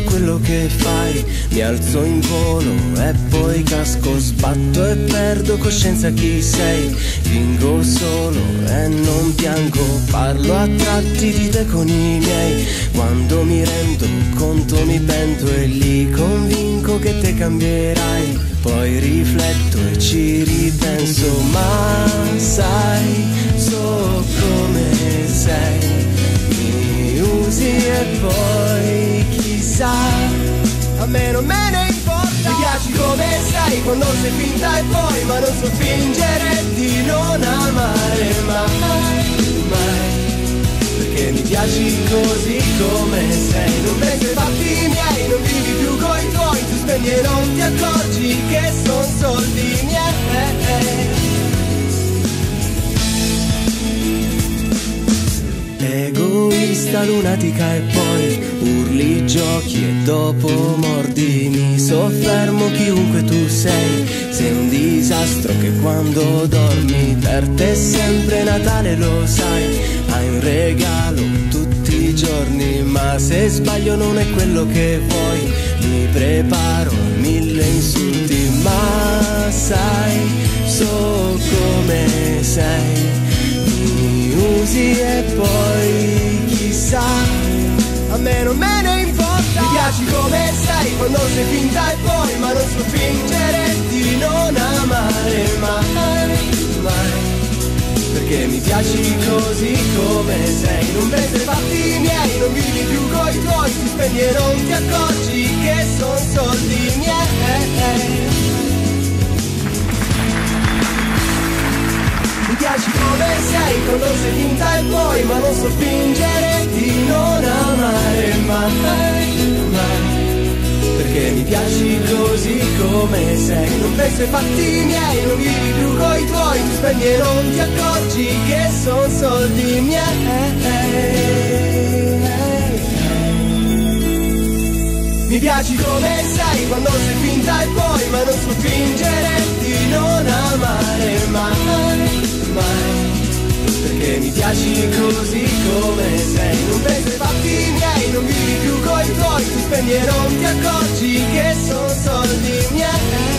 quello che fai. Mi alzo in volo e poi casco, sbatto e perdo coscienza chi sei. Fingo solo e non piango, parlo a tratti di te con i miei. Quando mi rendo conto mi pento e lì convinco che te cambierai. Poi rifletto e ci ripenso, ma sai, so come sei. Mi usi e poi chissà, a me non me ne importa. Mi piaci come sei quando sei finta e poi, ma non so fingere di non amare mai, mai. Perché mi piaci così come sei. Non pensi ai fatti miei, non vivi più coi tuoi. Tu spendi e non ti accorgi che son soldi miei. Egoista, lunatica e poi urli, giochi e dopo mordi. Mi soffermo chiunque tu sei. Sei un disastro che quando dormi per te è sempre Natale, lo sai. Hai un regalo tutti i giorni, ma se sbaglio non è quello che vuoi. Mi preparo a 1000 insulti, ma sai, so come sei. Mi usi e poi chissà, a me non me ne importa. Mi piaci come sei quando sei finta e poi, ma non so fingere di non amare mai, mai. Perché mi piaci così come sei. Non pensi ai fatti miei, non vivi più coi tuoi. Tu spendi e non ti accorgi che son soldi miei. Mi piaci come sei quando sei finta e poi, ma non so fingere di non amare mai, mai. Perché mi piaci così come sei. Non pensi ai fatti miei, non vivi più coi tuoi. Tu spendi e non ti accorgi che son soldi miei. Mi piaci come sei quando sei finta e poi, ma non so fingere di non amare mai, mai. Perché mi piaci così come sei. Non pensi ai fatti miei, non vivi più coi tuoi. Tu spendi e non ti accorgi che son soldi miei.